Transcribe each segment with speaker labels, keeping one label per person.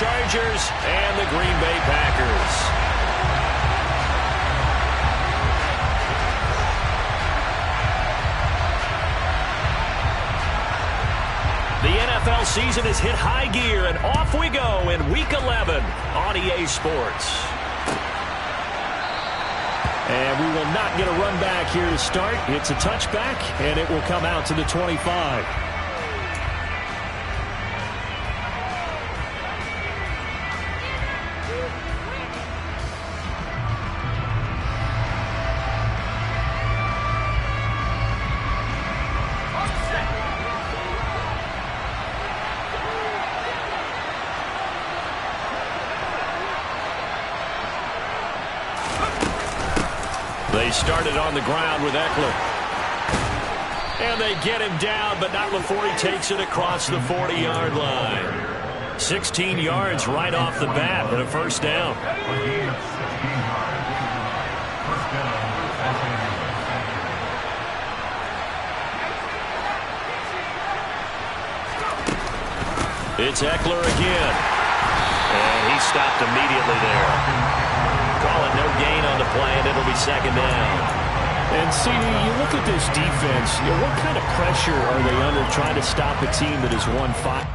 Speaker 1: Chargers and the Green Bay Packers. The NFL season has hit high gear, and off we go in Week 11 on EA Sports. And we will not get a run back here to start. It's a touchback, and it will come out to the 25. They started on the ground with Eckler. And they get him down, but not before he takes it across the 40-yard line. 16 yards right off the bat and a first down. It's Eckler again. And he stopped immediately there. Call it no gain on the play, and it'll be second down. And, CD, you look at this defense, what kind of pressure are they under trying to stop a team that has won 5?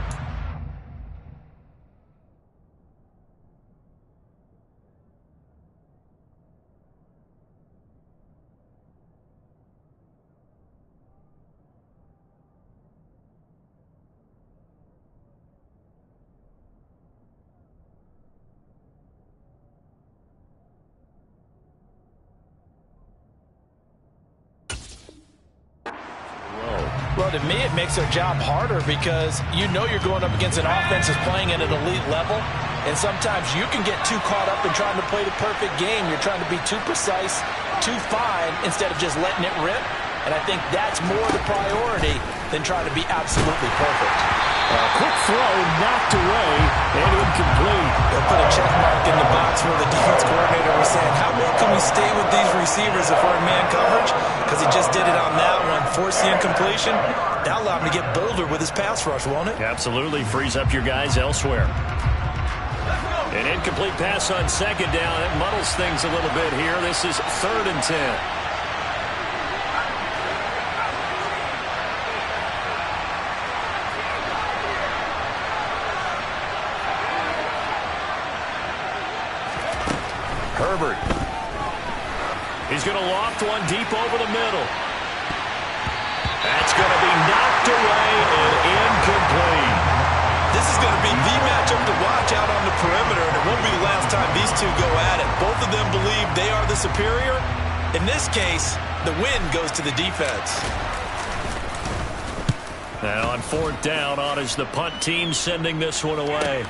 Speaker 2: Well, to me, it makes their job harder because you know you're going up against an offense that's playing at an elite level, and sometimes you can get too caught up in trying to play the perfect game. You're trying to be too precise, too fine, instead of just letting it rip. And I think that's more the priority than trying to be absolutely perfect.
Speaker 1: Quick throw, knocked away, and incomplete.
Speaker 2: They'll put a check mark in the box where the defense coordinator was saying, how well can we stay with these receivers if we're in man coverage? Because he just did it on that one, forced the incompletion. That'll allow him to get bolder with his pass rush, won't it?
Speaker 1: Absolutely, frees up your guys elsewhere. An incomplete pass on second down. It muddles things a little bit here. This is 3rd and 10. Herbert. He's going to loft one deep over the middle. That's going to be knocked away and incomplete.
Speaker 2: This is going to be the matchup to watch out on the perimeter, and it won't be the last time these two go at it. Both of them believe they are the superior. In this case, the win goes to the defense.
Speaker 1: Now on 4th down, on is the punt team sending this one away.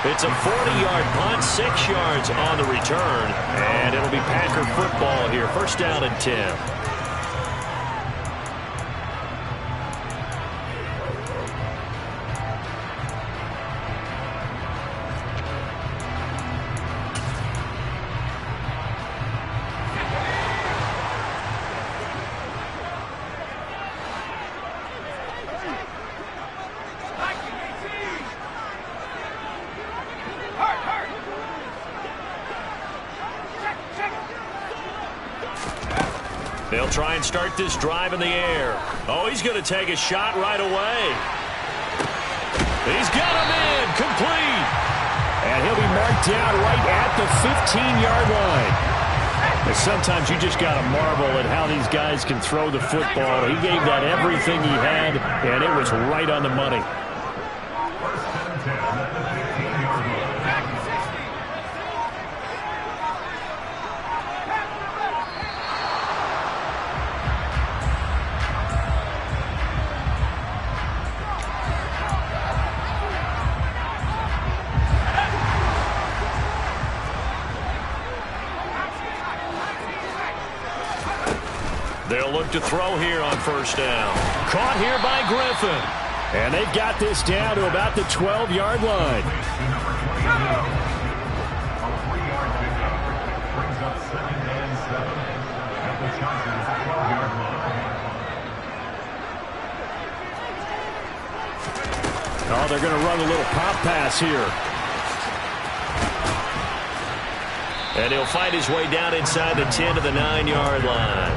Speaker 1: It's a 40-yard punt, 6 yards on the return, and it'll be Packer football here. 1st down and 10. They'll try and start this drive in the air. Oh, he's going to take a shot right away. He's got him in, complete. And he'll be marked down right at the 15-yard line. And sometimes you just got to marvel at how these guys can throw the football. He gave that everything he had, and it was right on the money. They'll look to throw here on 1st down. Caught here by Griffin. And they've got this down to about the 12-yard line. Oh, they're going to run a little pop pass here. And he'll find his way down inside the 10 to the 9-yard line.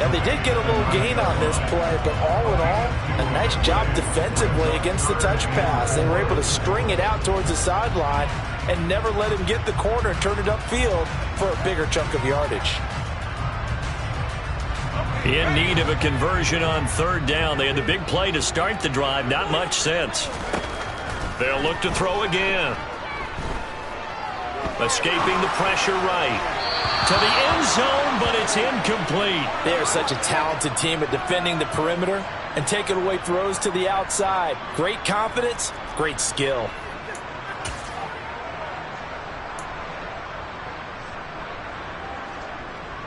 Speaker 2: And they did get a little gain on this play, but all in all, a nice job defensively against the touch pass. They were able to string it out towards the sideline and never let him get the corner and turn it upfield for a bigger chunk of yardage.
Speaker 1: In need of a conversion on third down. They had the big play to start the drive. Not much sense. They'll look to throw again. Escaping the pressure right. To the end zone, but it's incomplete.
Speaker 2: They are such a talented team at defending the perimeter and taking away throws to the outside. Great confidence, great skill.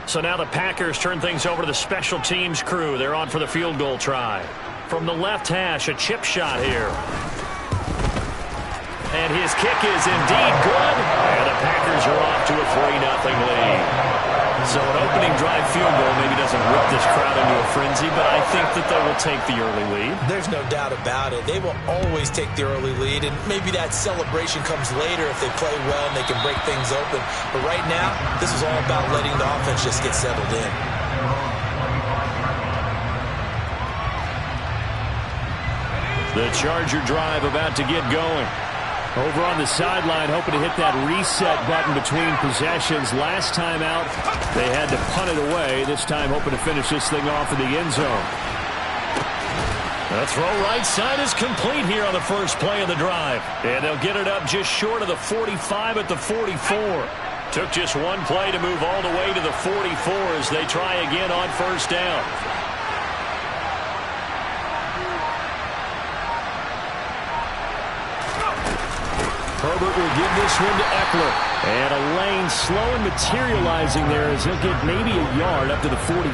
Speaker 1: So now the Packers turn things over to the special teams crew. They're on for the field goal try. From the left hash, a chip shot here. And his kick is indeed good. And the Packers are off to a 3-0 lead. So an opening drive field goal maybe doesn't whip this crowd into a frenzy, but I think that they will take the early lead.
Speaker 2: There's no doubt about it. They will always take the early lead, and maybe that celebration comes later if they play well and they can break things open. But right now, this is all about letting the offense just get settled in.
Speaker 1: The Charger drive about to get going. Over on the sideline, hoping to hit that reset button between possessions. Last time out, they had to punt it away. This time, hoping to finish this thing off in the end zone. The throw right side is complete here on the first play of the drive. And they'll get it up just short of the 45 at the 44. Took just one play to move all the way to the 44 as they try again on first down. Herbert will give this one to Eckler. And a lane slow and materializing there as he'll get maybe a yard up to the 45.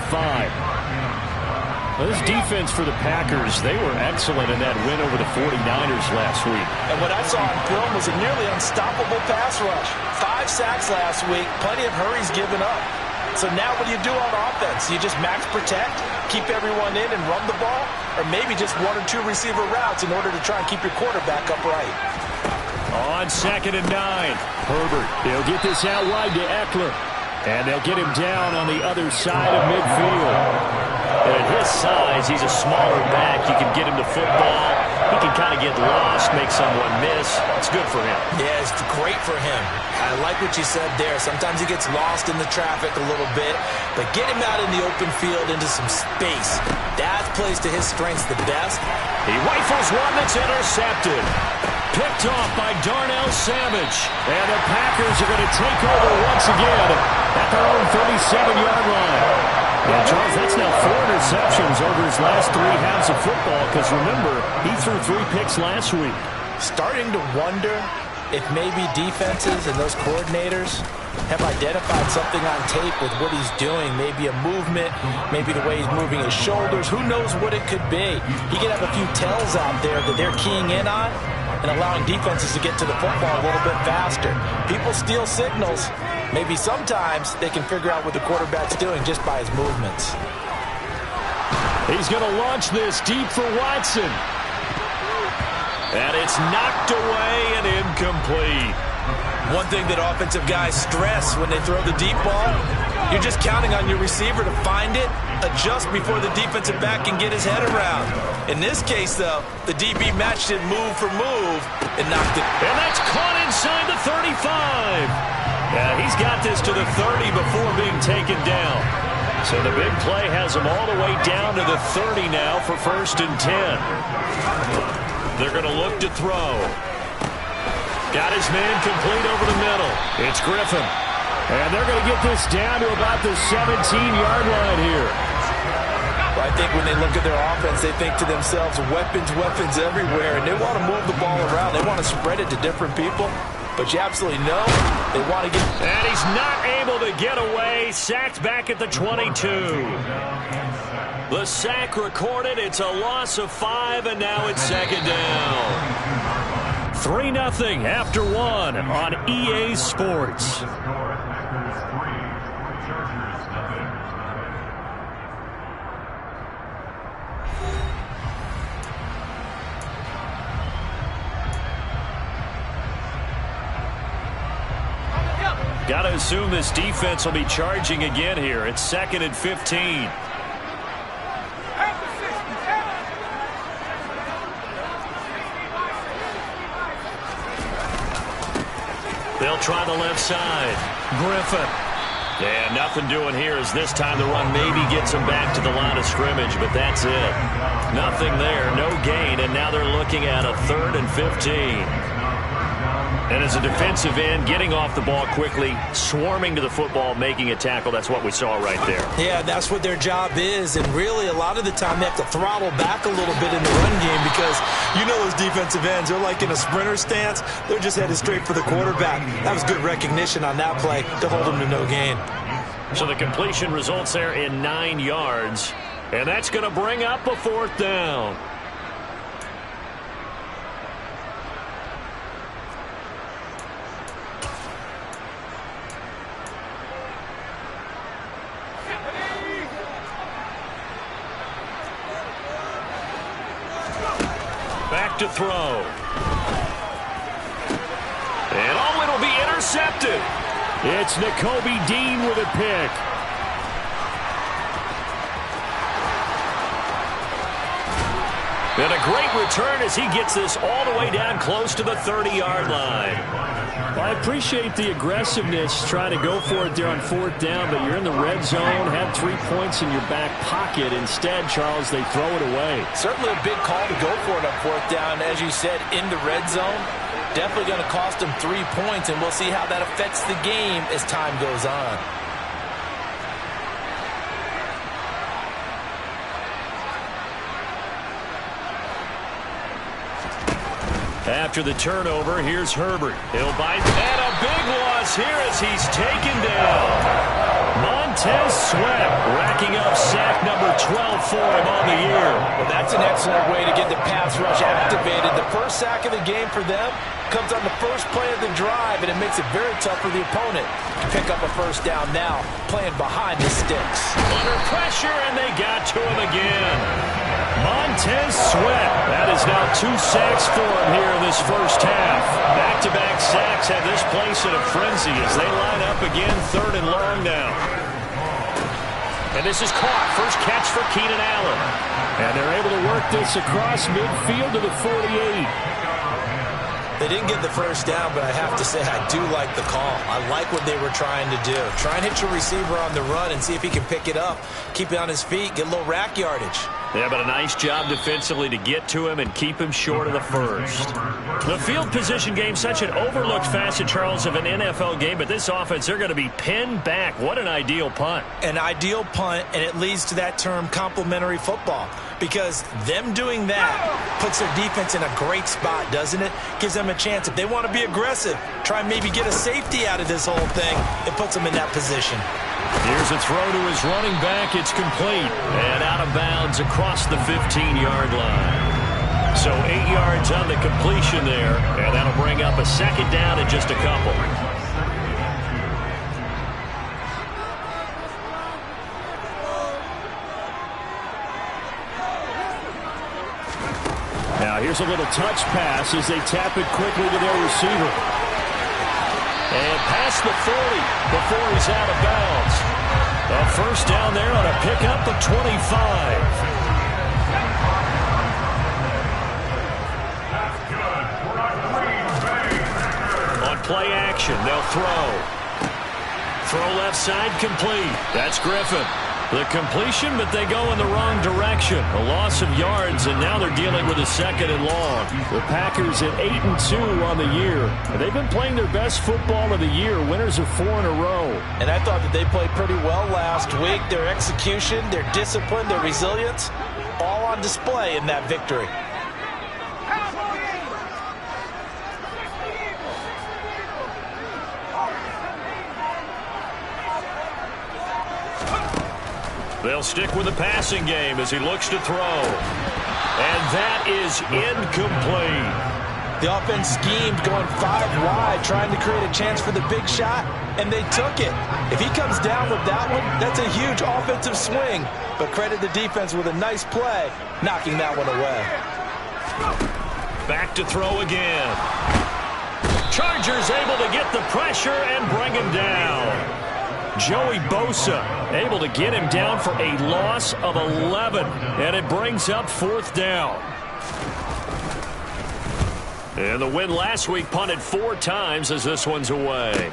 Speaker 1: Well, this defense for the Packers, they were excellent in that win over the 49ers last week.
Speaker 2: And what I saw on film was a nearly unstoppable pass rush. 5 sacks last week, plenty of hurries given up. So now what do you do on offense? You just max protect, keep everyone in and run the ball? Or maybe just 1 or 2 receiver routes in order to try and keep your quarterback upright?
Speaker 1: On 2nd and 9, Herbert, they'll get this out wide to Eckler. And they'll get him down on the other side of midfield. And at his size, he's a smaller back. You can get him to football. He can kind of get lost, make someone miss. It's good for him.
Speaker 2: Yeah, it's great for him. I like what you said there. Sometimes he gets lost in the traffic a little bit. But get him out in the open field into some space. That plays to his strengths the best.
Speaker 1: He rifles one that's intercepted. Picked off by Darnell Savage. And the Packers are going to take over once again at their own 37-yard line. Yeah, Charles, that's now 4 interceptions over his last 3 halves of football, because remember, he threw 3 picks last week.
Speaker 2: Starting to wonder if maybe defenses and those coordinators have identified something on tape with what he's doing. Maybe a movement, maybe the way he's moving his shoulders. Who knows what it could be? He could have a few tells out there that they're keying in on and allowing defenses to get to the football a little bit faster. People steal signals. Maybe sometimes they can figure out what the quarterback's doing just by his movements.
Speaker 1: He's going to launch this deep for Watson. And it's knocked away and incomplete.
Speaker 2: One thing that offensive guys stress when they throw the deep ball, you're just counting on your receiver to find it, adjust before the defensive back can get his head around. In this case, though, the DB matched it move for move and knocked it.
Speaker 1: And that's caught inside the 35. Yeah, he's got this to the 30 before being taken down. So the big play has him all the way down to the 30 now for 1st and 10. They're going to look to throw. Got his man complete over the middle. It's Griffin. And they're going to get this down to about the 17-yard line here.
Speaker 2: Well, I think when they look at their offense, they think to themselves, weapons, weapons everywhere. And they want to move the ball around. They want to spread it to different people. But you absolutely know they want to get...
Speaker 1: And he's not able to get away. Sacked back at the 22. The sack recorded. It's a loss of 5, and now it's 2nd down. 3-0 after 1 on EA Sports. Got to assume this defense will be charging again here. It's 2nd and 15. They'll try the left side. Griffin. And nothing doing here as this time the run maybe gets them back to the line of scrimmage, but that's it. Nothing there, no gain, and now they're looking at a 3rd and 15. And as a defensive end, getting off the ball quickly, swarming to the football, making a tackle, that's what we saw right there.
Speaker 2: Yeah, that's what their job is, and really a lot of the time they have to throttle back a little bit in the run game because you know those defensive ends, they're like in a sprinter stance. They're just headed straight for the quarterback. That was good recognition on that play to hold them to no gain.
Speaker 1: So the completion results there in 9 yards, and that's going to bring up a 4th down. Back to throw. And oh, it'll be intercepted. It's Nakobe Dean with a pick. And a great return as he gets this all the way down close to the 30-yard line.
Speaker 3: Well, I appreciate the aggressiveness trying to go for it there on 4th down, but you're in the red zone, have 3 points in your back pocket. Instead, Charles, they throw it away.
Speaker 2: Certainly a big call to go for it on 4th down. As you said, in the red zone, definitely going to cost them 3 points, and we'll see how that affects the game as time goes on.
Speaker 1: After the turnover, here's Herbert. He'll bite, and a big loss here as he's taken down. Montez Sweat racking up sack number 12 for him on the year.
Speaker 2: Well, that's an excellent way to get the pass rush activated. The first sack of the game for them comes on the first play of the drive, and it makes it very tough for the opponent to pick up a 1st down now, playing behind the sticks.
Speaker 1: Under pressure, and they got to him again. Montez Sweat. That is now 2 sacks for him here in this first half. Back-to-back sacks have this place in a frenzy as they line up again 3rd and long now. And this is caught. First catch for Keenan Allen.
Speaker 3: And they're able to work this across midfield to the 48.
Speaker 2: They didn't get the 1st down, but I have to say I do like the call. I like what they were trying to do. Try and hit your receiver on the run and see if he can pick it up. Keep it on his feet, get a little rack yardage.
Speaker 1: Yeah, but a nice job defensively to get to him and keep him short of the 1st. The field position game, such an overlooked facet, Charles, of an NFL game, but this offense, they're going to be pinned back. What an ideal punt.
Speaker 2: An ideal punt, and it leads to that term complementary football, because them doing that puts their defense in a great spot, doesn't it? Gives them a chance. If they want to be aggressive, try and maybe get a safety out of this whole thing, it puts them in that position.
Speaker 1: Here's a throw to his running back. It's complete. And out of bounds across the 15-yard line. So 8 yards on the completion there. And that'll bring up a 2nd down in just a couple.
Speaker 3: Now here's a little touch pass as they tap it quickly to their receiver.
Speaker 1: And past the 40 before he's out of bounds. A 1st down there on a pickup of 25. On play action, they'll throw. Throw left side complete. That's Griffin. The completion, but they go in the wrong direction. A loss of yards, and now they're dealing with a 2nd and long.
Speaker 3: The Packers at 8-2 on the year. They've been playing their best football of the year, winners of 4 in a row.
Speaker 2: And I thought that they played pretty well last week. Their execution, their discipline, their resilience, all on display in that victory.
Speaker 1: They'll stick with the passing game as he looks to throw. And that is incomplete.
Speaker 2: The offense schemed going 5 wide, trying to create a chance for the big shot, and they took it. If he comes down with that one, that's a huge offensive swing. But credit the defense with a nice play, knocking that one away.
Speaker 1: Back to throw again.
Speaker 3: Chargers able to get the pressure and bring him down. Joey Bosa able to get him down for a loss of 11. And it brings up 4th down. And the win last week punted 4 times as this one's away.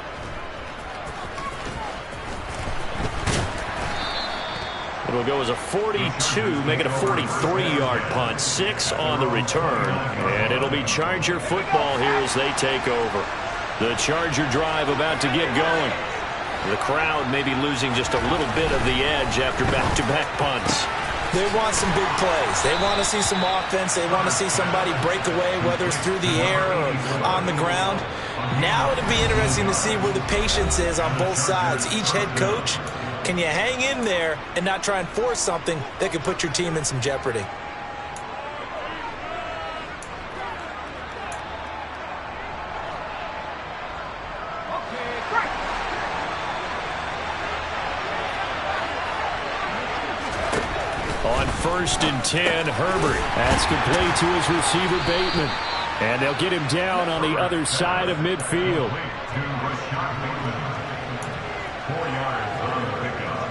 Speaker 3: It'll go as a 42, make it a 43-yard punt. 6 on the return. And it'll be Charger football here as they take over. The Charger drive about to get going. The crowd may be losing just a little bit of the edge after back-to-back punts.
Speaker 2: They want some big plays. They want to see some offense. They want to see somebody break away, whether it's through the air or on the ground. Now it'll be interesting to see where the patience is on both sides. Each head coach, can you hang in there and not try and force something that could put your team in some jeopardy?
Speaker 3: On 1st and 10, Herbert. That's complete to his receiver, Bateman. And they'll get him down on the other side of midfield.
Speaker 4: 4 yards on the pickup.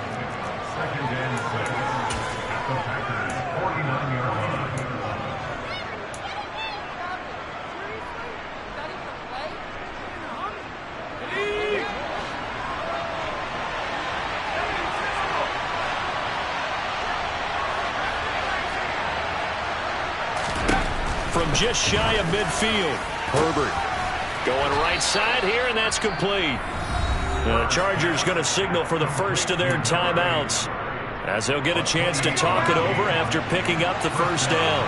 Speaker 4: 2nd and 7 at the Packers' 49-yard line.
Speaker 3: From just shy of midfield, Herbert going right side here, and that's complete. The Chargers going to signal for the first of their timeouts as they'll get a chance to talk it over after picking up the 1st down.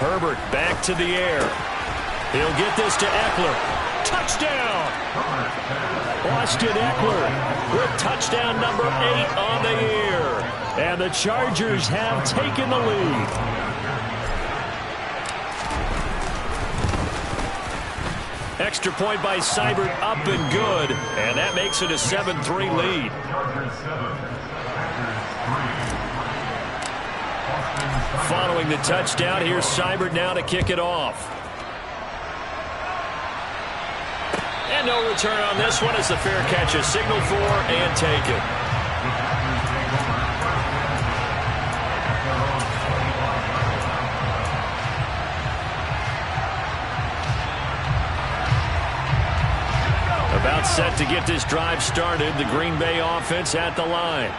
Speaker 3: Herbert back to the air. He'll get this to Eckler. Touchdown! Austin Eckler with touchdown number 8 on the year. And the Chargers have taken the lead. Extra point by Seibert up and good. And that makes it a 7-3 lead. Following the touchdown, here's Seibert now to kick it off. And no return on this one as the fair catch is signaled for and taken. About set to get this drive started, the Green Bay offense at the line.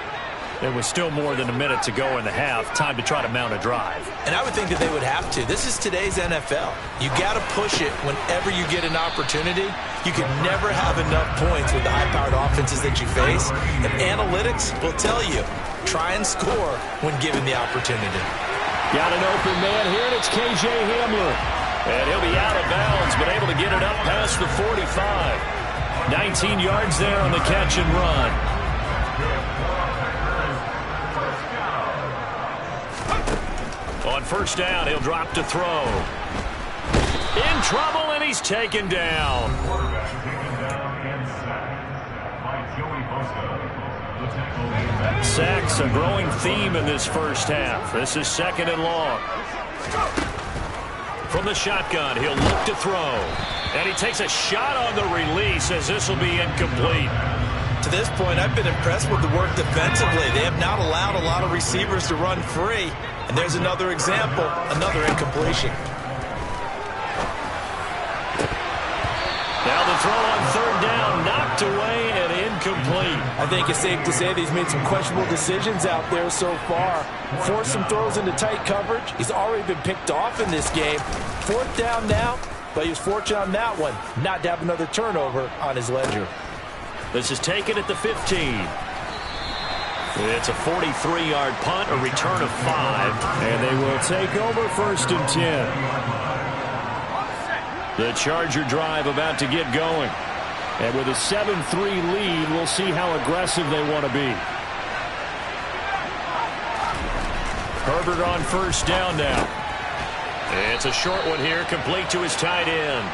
Speaker 3: There was still more than a minute to go in the half. Time to try to mount a drive.
Speaker 2: And I would think that they would have to. This is today's NFL. You got to push it whenever you get an opportunity. You can never have enough points with the high-powered offenses that you face. And analytics will tell you, try and score when given the opportunity.
Speaker 3: Got an open man here, and it's KJ Hamler. And he'll be out of bounds, but able to get it up past the 45. 19 yards there on the catch and run. On 1st down, he'll drop to throw. In trouble, and he's taken down. Sacks, a growing theme in this first half. This is 2nd and long. From the shotgun, he'll look to throw. And he takes a shot on the release as this will be incomplete.
Speaker 2: To this point, I've been impressed with the work defensively. They have not allowed a lot of receivers to run free. And there's another example, another incompletion.
Speaker 3: Now the throw on 3rd down, knocked away and incomplete.
Speaker 2: I think it's safe to say that he's made some questionable decisions out there so far. Forced some throws into tight coverage. He's already been picked off in this game. 4th down now, but he was fortunate on that one not to have another turnover on his ledger.
Speaker 3: This is taken at the 15. It's a 43-yard punt, a return of 5. And they will take over 1st and 10. The Charger drive about to get going. And with a 7-3 lead, we'll see how aggressive they want to be. Herbert on 1st down now. It's a short one here, complete to his tight end.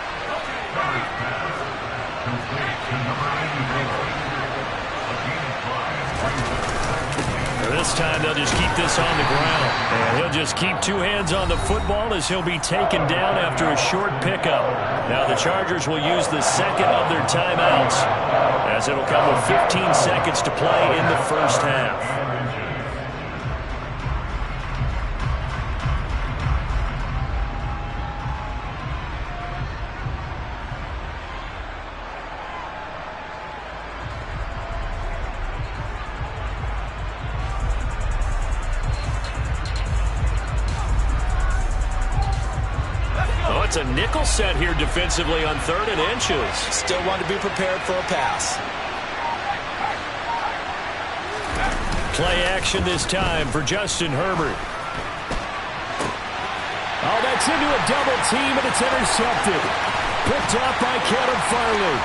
Speaker 4: complete to number 84.
Speaker 3: This time they'll just keep this on the ground. And he'll just keep two hands on the football as he'll be taken down after a short pickup. Now the Chargers will use the second of their timeouts as it'll come with 15 seconds to play in the first half. It's a nickel set here defensively on 3rd and inches.
Speaker 2: Still want to be prepared for a pass.
Speaker 3: Play action this time for Justin Herbert.
Speaker 1: Oh, that's into a double team, and it's intercepted. Picked up by Caleb Farley.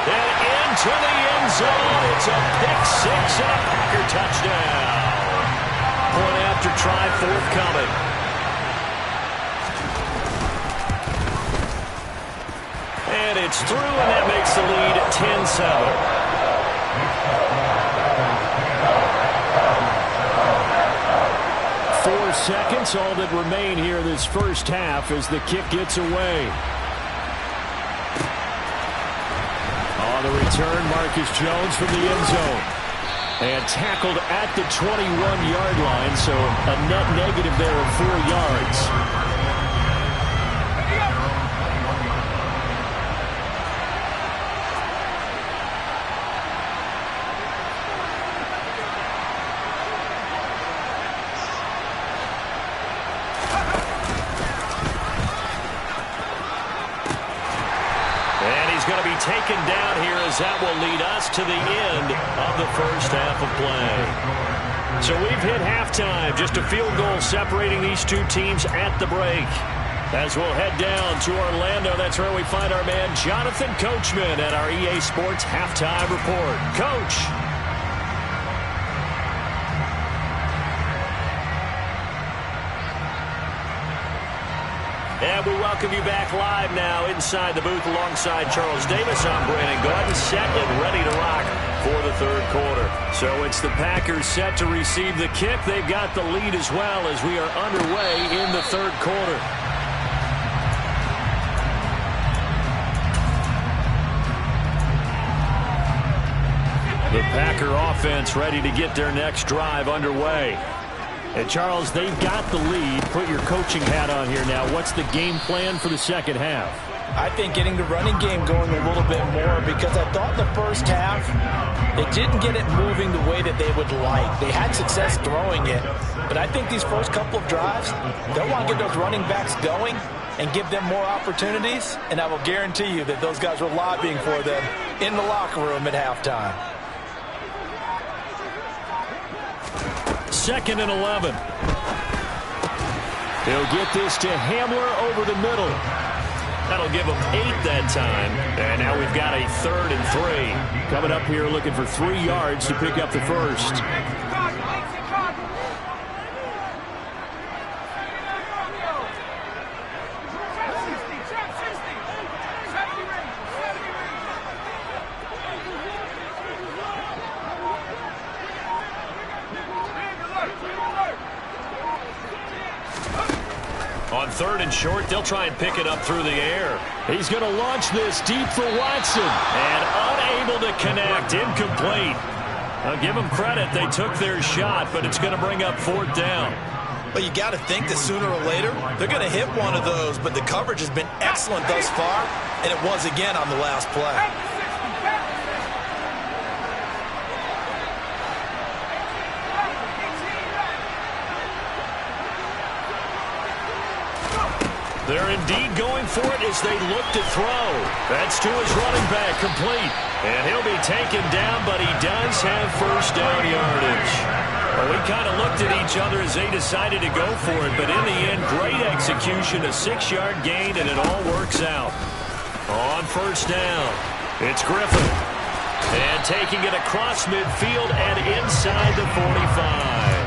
Speaker 3: And into the end zone. It's a pick six and a Packer touchdown. Point after try forthcoming. And it's through, and that makes the lead 10-7.
Speaker 1: 4 seconds, all that remain here this first half as the kick gets away. On the return, Marcus Jones from the end zone. And tackled at the 21-yard line, so a net negative there of 4 yards.
Speaker 3: Going to be taken down here as that will lead us to the end of the first half of play. So we've hit halftime. Just a field goal separating these two teams at the break. As we'll head down to Orlando, that's where we find our man Jonathan Coachman at our EA Sports Halftime Report. Coach. And we welcome you back live now inside the booth alongside Charles Davis. I'm Brandon Gordon, set and ready to rock for the third quarter. So it's the Packers set to receive the kick. They've got the lead as well as we are underway in the third quarter. The Packer offense ready to get their next drive underway. And Charles, they've got the lead. Put your coaching hat on here now. What's the game plan for the second half?
Speaker 2: I think getting the running game going a little bit more, because I thought the first half they didn't get it moving the way that they would like. They had success throwing it, but I think these first couple of drives, they'll want to get those running backs going and give them more opportunities, and I will guarantee you that those guys were lobbying for them in the locker room at halftime.
Speaker 3: 2nd and 11.
Speaker 1: He'll get this to Hamler over the middle.
Speaker 3: That'll give them 8 that time. And now we've got a 3rd and 3.
Speaker 1: Coming up here looking for 3 yards to pick up the first.
Speaker 3: On 3rd and short, they'll try and pick it up through the air.
Speaker 1: He's going to launch this deep for Watson.
Speaker 3: And unable to connect, incomplete. I'll give them credit. They took their shot, but it's going to bring up 4th down.
Speaker 2: Well, you got to think that sooner or later, they're going to hit one of those, but the coverage has been excellent thus far, and it was again on the last play.
Speaker 3: They're indeed going for it as they look to throw. That's to his running back, complete. And he'll be taken down, but he does have first down yardage. Well, we kind of looked at each other as they decided to go for it, but in the end, great execution, a 6-yard gain, and it all works out. On first down, it's Griffin. And taking it across midfield and inside the 45.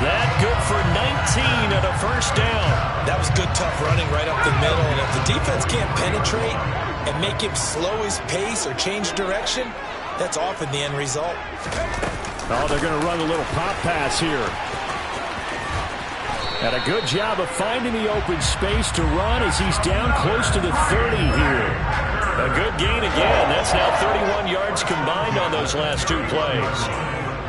Speaker 3: That good for 19 and a first down.
Speaker 2: That was good, tough running right up the middle. And if the defense can't penetrate and make him slow his pace or change direction, that's often the end result.
Speaker 3: Oh, they're going to run a little pop pass here. And a good job of finding the open space to run as he's down close to the 30 here. A good gain again. That's now 31 yards combined on those last two plays.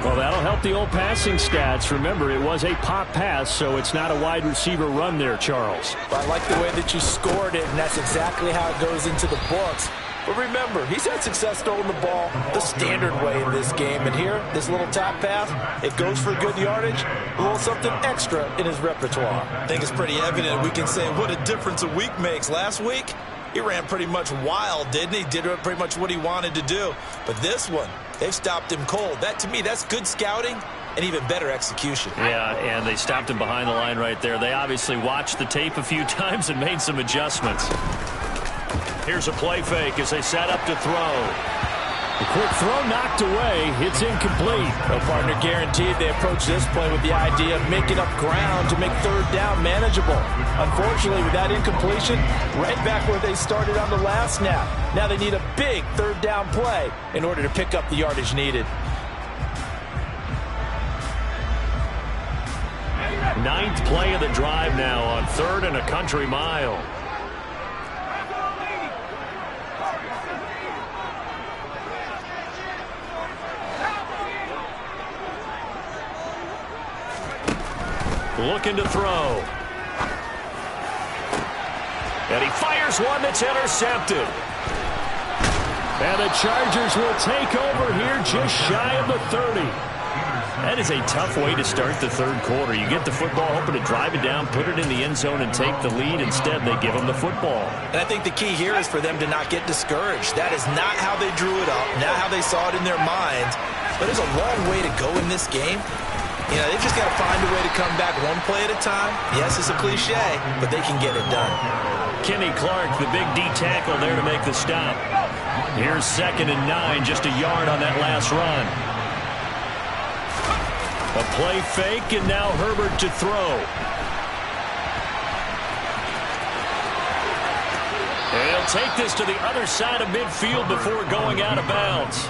Speaker 3: Well, that'll help the old passing stats. Remember, it was a pop pass, so it's not a wide receiver run there, Charles.
Speaker 2: I like the way that you scored it, and that's exactly how it goes into the books. But remember, he's had success throwing the ball the standard way in this game. And here, this little top pass, it goes for good yardage, a little something extra in his repertoire. I think it's pretty evident. We can say what a difference a week makes. Last week, he ran pretty much wild, didn't he? Did pretty much what he wanted to do. But this one, they've stopped him cold. That, to me, that's good scouting and even better execution.
Speaker 3: Yeah, and they stopped him behind the line right there. They obviously watched the tape a few times and made some adjustments. Here's a play fake as they set up to throw. The quick throw knocked away. It's incomplete.
Speaker 2: No partner guaranteed. They approach this play with the idea of making up ground to make third down manageable. Unfortunately, with that incompletion, right back where they started on the last snap. Now they need a big third down play in order to pick up the yardage needed.
Speaker 3: Ninth play of the drive now on 3rd and a country mile. Looking to throw. And he fires one that's intercepted. And the Chargers will take over here just shy of the 30. That is a tough way to start the third quarter. You get the football, hoping to drive it down, put it in the end zone, and take the lead. Instead, they give them the football.
Speaker 2: And I think the key here is for them to not get discouraged. That is not how they drew it up, not how they saw it in their minds. But there's a long way to go in this game. You know, they've just got to find a way to come back one play at a time. Yes, it's a cliche, but they can get it done.
Speaker 3: Kenny Clark, the big D tackle there to make the stop. Here's 2nd and 9, just a yard on that last run. A play fake, and now Herbert to throw. And he'll take this to the other side of midfield before going out of bounds.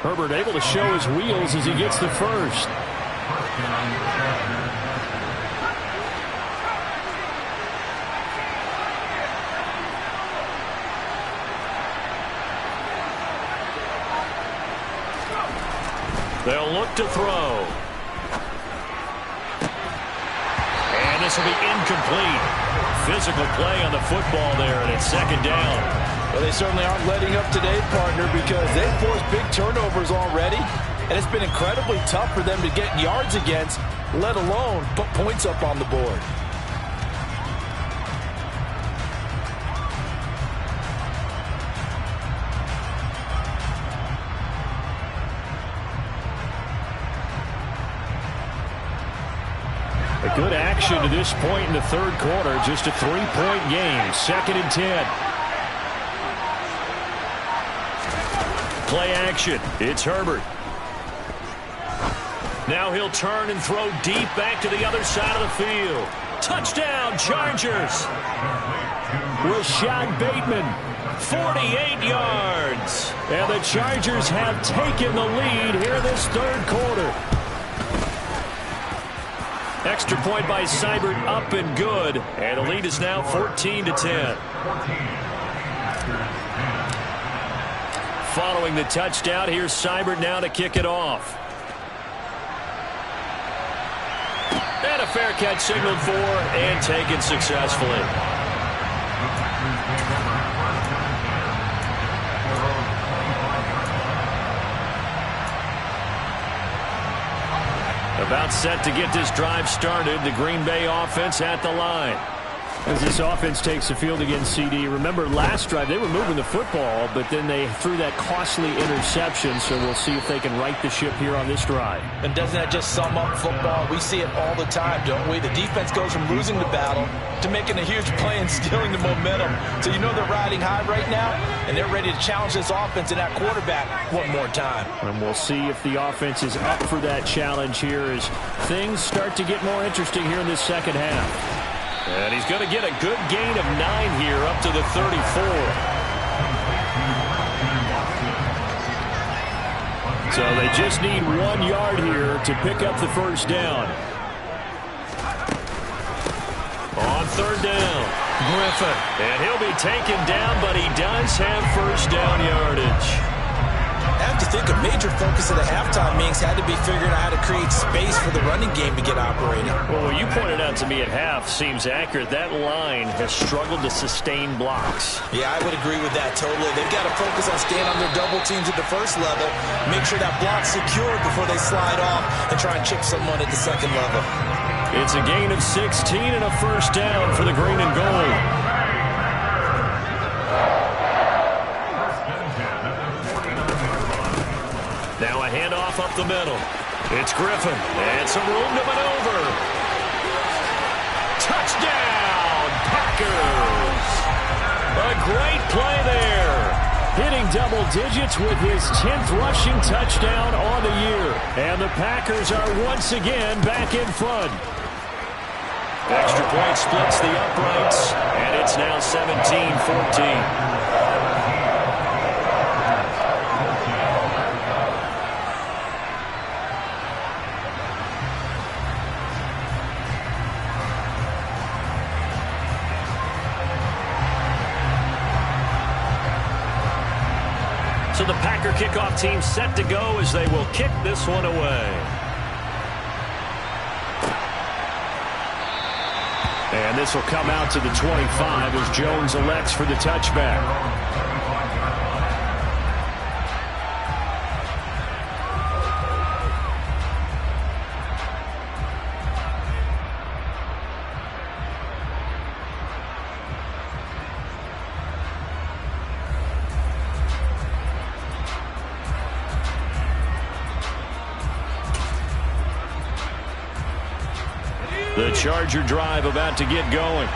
Speaker 3: Herbert able to show his wheels as he gets the first. They'll look to throw. And this will be incomplete. Physical play on the football there, and it's 2nd down.
Speaker 2: Well, they certainly aren't letting up today, partner, because they've forced big turnovers already. And it's been incredibly tough for them to get yards against, let alone put points up on the board.
Speaker 3: A good action to this point in the third quarter. Just a 3-point game. 2nd and 10. Play action. It's Herbert. Now he'll turn and throw deep back to the other side of the field. Touchdown, Chargers. Rashad Bateman, 48 yards. And the Chargers have taken the lead here this third quarter. Extra point by Seibert, up and good. And the lead is now 14-10. Following the touchdown, here's Seibert now to kick it off. And a fair catch signaled for and taken successfully. About set to get this drive started. The Green Bay offense at the line. As this offense takes the field against CD, remember last drive they were moving the football, but then they threw that costly interception, so we'll see if they can right the ship here on this drive.
Speaker 2: And doesn't that just sum up football? We see it all the time, don't we? The defense goes from losing the battle to making a huge play and stealing the momentum. So you know they're riding high right now, and they're ready to challenge this offense and that quarterback one more time.
Speaker 3: And we'll see if the offense is up for that challenge here as things start to get more interesting here in this second half.
Speaker 1: And he's going to get a good gain of 9 here up to the 34.
Speaker 3: So they just need 1 yard here to pick up the first down.
Speaker 1: On third down, Griffin. And he'll be taken down, but he does have first down yardage.
Speaker 2: I have to think a major focus of the halftime meetings had to be figuring out how to create space for the running game to get operating.
Speaker 1: Well, what you pointed out to me at half seems accurate. That line has struggled to sustain blocks.
Speaker 2: Yeah, I would agree with that totally. They've got to focus on staying on their double teams at the first level, make sure that block's secured before they slide off and try and chip someone at the second level.
Speaker 1: It's a gain of 16 and a first down for the green and gold. Now a handoff up the middle. It's Griffin. And some room to maneuver. Touchdown, Packers! A great play there.
Speaker 3: Hitting double digits with his 10th rushing touchdown on the year. And the Packers are once again back in front.
Speaker 1: Extra point splits the uprights, and it's now 17-14. So the Packer kickoff team set to go as they will kick this one away. And this will come out to the 25 as Jones elects for the touchback. The Charger drive about to get going.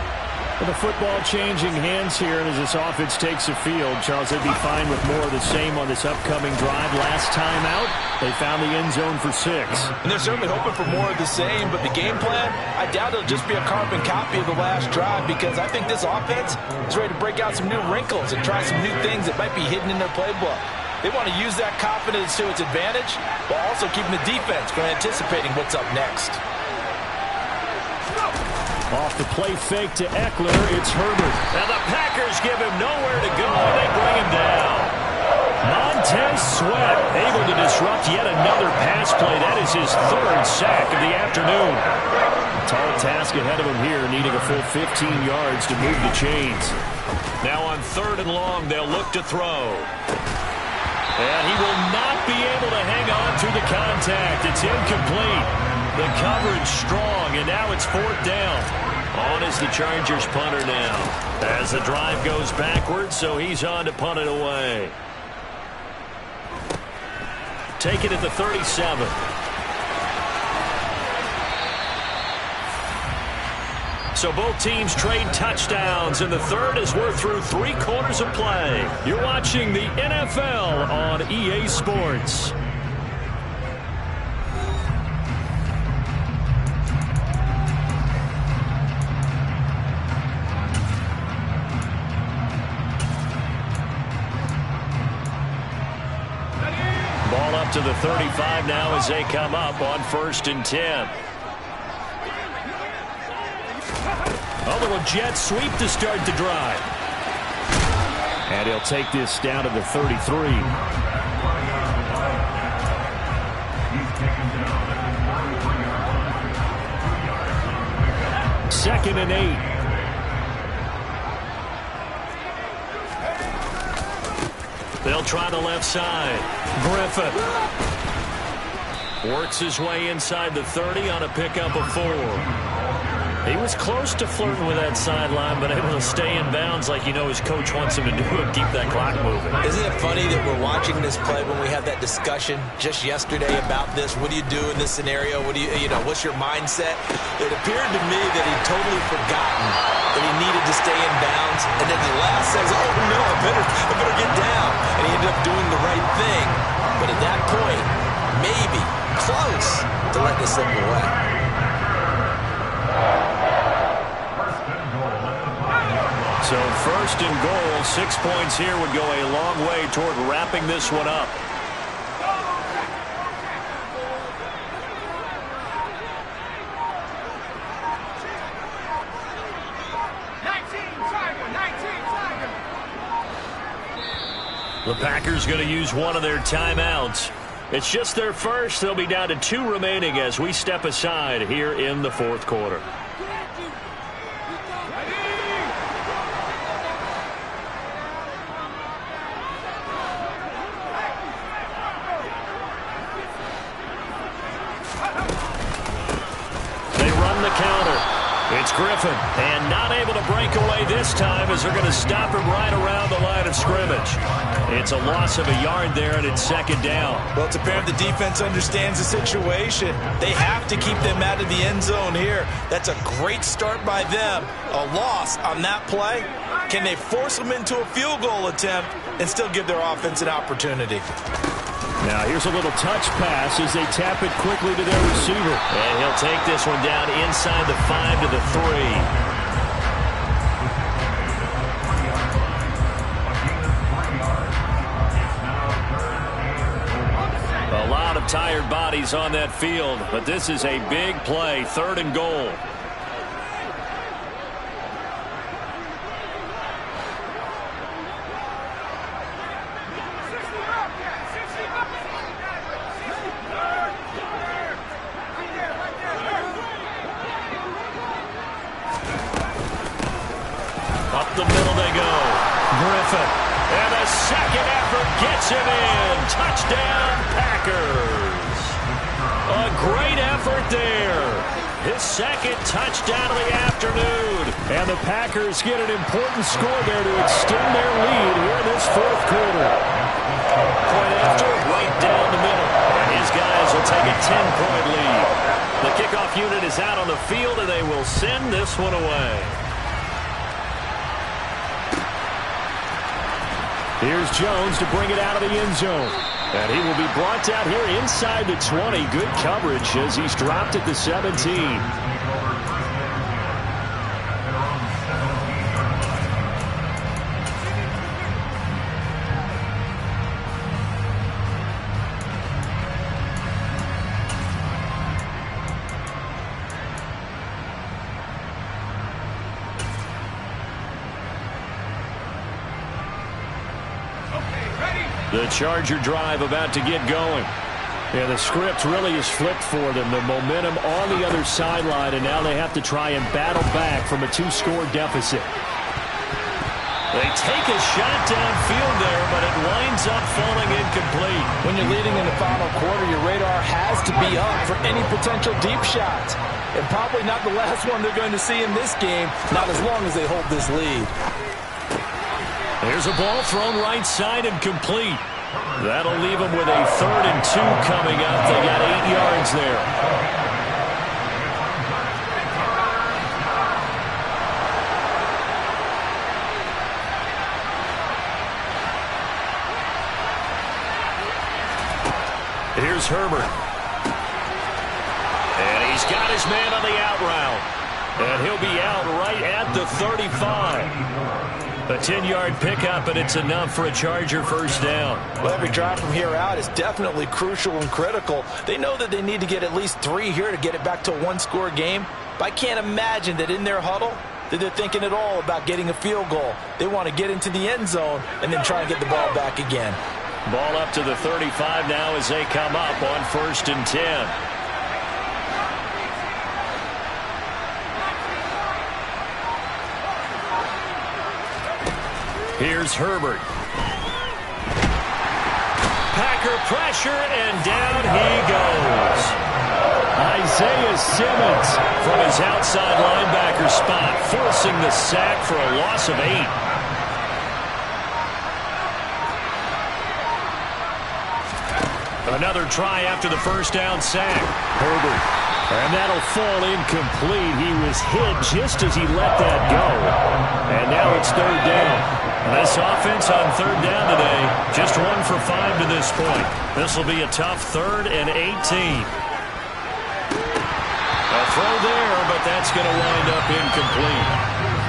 Speaker 3: Well, the football changing hands here, and as this offense takes the field, Charles, they'd be fine with more of the same on this upcoming drive. Last time out, they found the end zone for 6.
Speaker 2: And they're certainly hoping for more of the same, but the game plan, I doubt it'll just be a carbon copy of the last drive because I think this offense is ready to break out some new wrinkles and try some new things that might be hidden in their playbook. They want to use that confidence to its advantage, while also keeping the defense from anticipating what's up next.
Speaker 3: Off the play fake to Eckler, it's Herbert.
Speaker 1: And the Packers give him nowhere to go, and they bring him down. Montez Sweat able to disrupt yet another pass play. That is his 3rd sack of the afternoon.
Speaker 3: Tall task ahead of him here, needing a full 15 yards to move the chains.
Speaker 1: Now on 3rd and long, they'll look to throw. And he will not be able to hang on through the contact. It's incomplete. The coverage strong, and now it's 4th down. On is the Chargers punter now. As the drive goes backwards, so he's on to punt it away. Take it at the 37. So both teams trade touchdowns in the 3rd as we're through 3 quarters of play. You're watching the NFL on EA Sports. Ball up to the 35 now as they come up on 1st and 10. A little jet sweep to start the drive.
Speaker 3: And he'll take this down to the 33. 2nd and 8.
Speaker 1: They'll try the left side. Griffin works his way inside the 30 on a pickup of 4.
Speaker 3: He was close to flirting with that sideline, but able to stay in bounds like his coach wants him to do and keep that clock moving.
Speaker 2: Isn't it funny that we're watching this play when we had that discussion just yesterday about this? What do you do in this scenario? What do what's your mindset? It appeared to me that he'd totally forgotten that he needed to stay in bounds, and then the last says, oh no, I better get down. And he ended up doing the right thing. But at that point, maybe close to letting it slip away.
Speaker 3: So 1st and goal, 6 points here would go a long way toward wrapping this one up. The Packers going to use one of their timeouts. It's just their first. They'll be down to 2 remaining as we step aside here in the 4th quarter. It's Griffin, and not able to break away this time as they're going to stop him right around the line of scrimmage. It's a loss of a yard there, and it's 2nd down.
Speaker 2: Well, it's apparent the defense understands the situation. They have to keep them out of the end zone here. That's a great start by them. A loss on that play. Can they force them into a field goal attempt and still give their offense an opportunity?
Speaker 3: Now here's a little touch pass as they tap it quickly to their receiver. And he'll take this one down inside the 5 to the 3. A lot of tired bodies on that field, but this is a big play, 3rd and goal. Up the middle they go. Griffin. And a second effort gets him in. Touchdown, Packers. A great effort there. His 2nd touchdown of the afternoon. And the Packers get an important score there to extend their lead here in this 4th quarter. Point after, right down the middle. And his guys will take a 10-point lead. The kickoff unit is out on the field, and they will send this one away. Here's Jones to bring it out of the end zone. And he will be brought down here inside the 20. Good coverage as he's dropped at the 17. The Charger drive about to get going. Yeah, the script really is flipped for them. The momentum on the other sideline, and now they have to try and battle back from a 2-score deficit. They take a shot downfield there, but it winds up falling incomplete.
Speaker 2: When you're leading in the final quarter, your radar has to be up for any potential deep shots. And probably not the last one they're going to see in this game, not as long as they hold this lead.
Speaker 3: There's a ball thrown right side and complete. That'll leave them with a 3rd and 2 coming up. They got 8 yards there. Here's Herbert. And he's got his man on the out route. And he'll be out right at the 35. A 10-yard pickup, and it's enough for a Charger 1st down.
Speaker 2: Well, every drive from here out is definitely crucial and critical. They know that they need to get at least 3 here to get it back to a 1-score game. But I can't imagine that in their huddle that they're thinking at all about getting a field goal. They want to get into the end zone and then try and get the ball back again.
Speaker 3: Ball up to the 35 now as they come up on 1st and 10. Here's Herbert. Packer pressure, and down he goes. Isaiah Simmons from his outside linebacker spot, forcing the sack for a loss of 8. Another try after the first down sack. Herbert. And that'll fall incomplete. He was hit just as he let that go. And now it's third down. This offense on third down today, just 1 for 5 to this point. This will be a tough 3rd and 18. A throw there, but that's going to wind up incomplete.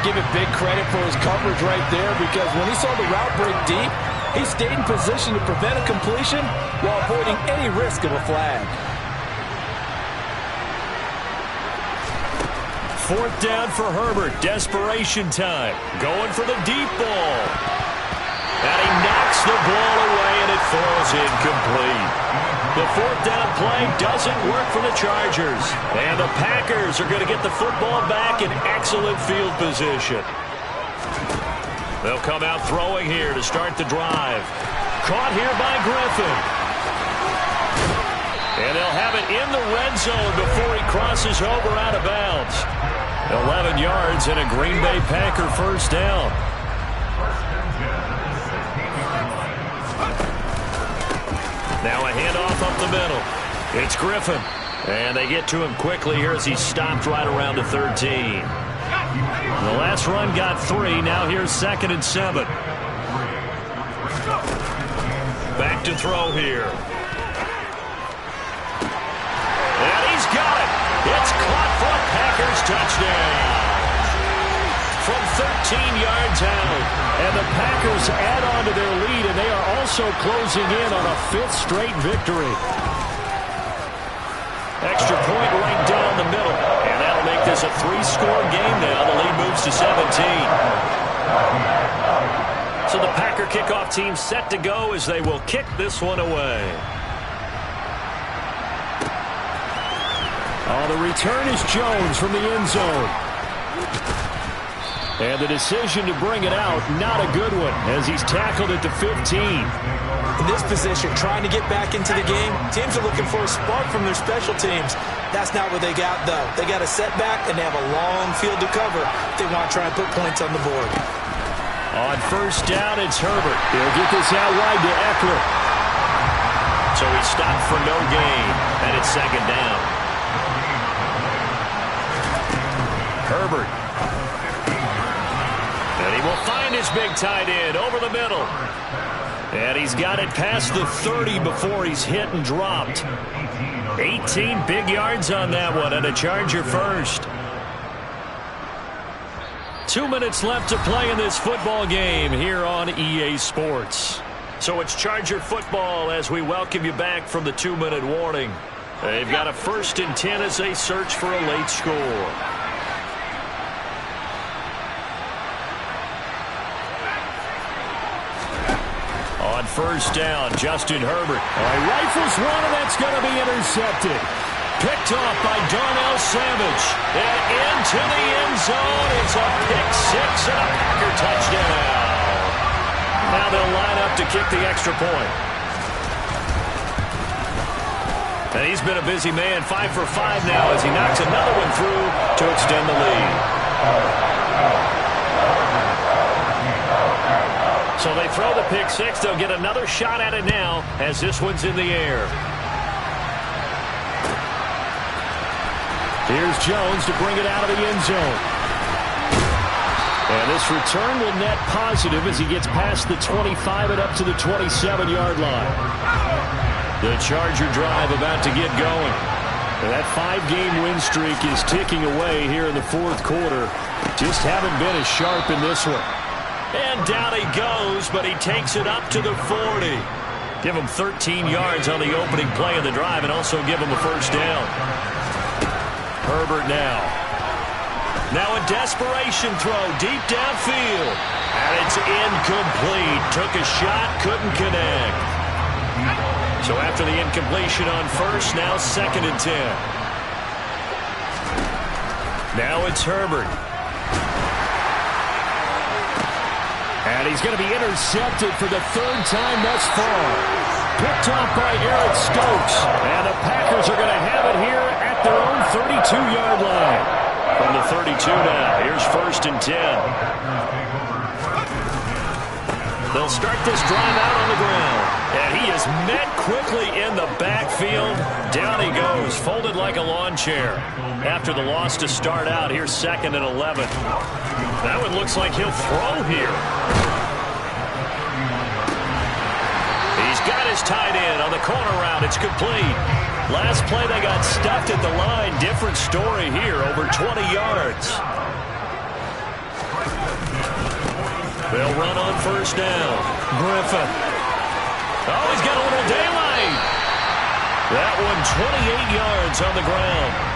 Speaker 2: Give it big credit for his coverage right there, because when he saw the route break deep, he stayed in position to prevent a completion while avoiding any risk of a flag.
Speaker 3: 4th down for Herbert. Desperation time. Going for the deep ball. And he knocks the ball away, and it falls incomplete. The 4th down play doesn't work for the Chargers. And the Packers are going to get the football back in excellent field position. They'll come out throwing here to start the drive. Caught here by Griffin. And they'll have it in the red zone before he crosses over out of bounds. 11 yards and a Green Bay Packer first down. Now a handoff up the middle. It's Griffin. And they get to him quickly here as he stopped right around the 13. The last run got 3. Now here's 2nd and 7. Back to throw here. And he's got it. It's caught for a Packers touchdown. From 13 yards out. And the Packers add on to their lead, and they are also closing in on a 5th straight victory. Extra point right down the middle. And that'll make this a 3-score game now. The lead moves to 17. So the Packer kickoff team set to go as they will kick this one away. The return is Jones from the end zone. And the decision to bring it out, not a good one, as he's tackled at the 15.
Speaker 2: In this position, trying to get back into the game, teams are looking for a spark from their special teams. That's not what they got, though. They got a setback, and they have a long field to cover if they want to try and put points on the board.
Speaker 3: On first down, it's Herbert. He'll get this out wide to Eckler. So he stopped for no gain, and it's 2nd down. Herbert. And he will find his big tight end over the middle. And he's got it past the 30 before he's hit and dropped. 18 big yards on that one, and a Charger first. 2 minutes left to play in this football game here on EA Sports. So it's Charger football as we welcome you back from the 2-minute warning. They've got a 1st and 10 as they search for a late score. On first down, Justin Herbert. Rifles one, and that's going to be intercepted. Picked off by Darnell Savage. And into the end zone. It's a pick-6 and a Packer touchdown. Now they'll line up to kick the extra point. And he's been a busy man, 5 for 5 now as he knocks another one through to extend the lead. So they throw the pick-6. They'll get another shot at it now as this one's in the air. Here's Jones to bring it out of the end zone. And this return will net positive as he gets past the 25 and up to the 27-yard line. The Charger drive about to get going. And that 5-game win streak is ticking away here in the 4th quarter. Just haven't been as sharp in this one. And down he goes, but he takes it up to the 40. Give him 13 yards on the opening play of the drive and also give him a first down. Herbert now. Now a desperation throw deep downfield. And it's incomplete. Took a shot, couldn't connect. So after the incompletion on first, now 2nd and 10. Now it's Herbert. And he's going to be intercepted for the 3rd time thus far. Picked off by Eric Stokes. And the Packers are going to have it here at their own 32-yard line. From the 32 now, here's 1st and 10. They'll start this drive out on the ground. And he is met quickly in the backfield. Down he goes, folded like a lawn chair. After the loss to start out, here's 2nd and 11. That one looks like he'll throw here. He's got his tight end on the corner route. It's complete. Last play they got stuffed at the line. Different story here, over 20 yards. They'll run on 1st down. Griffin. Oh, he's got a little daylight. That one 28 yards on the ground.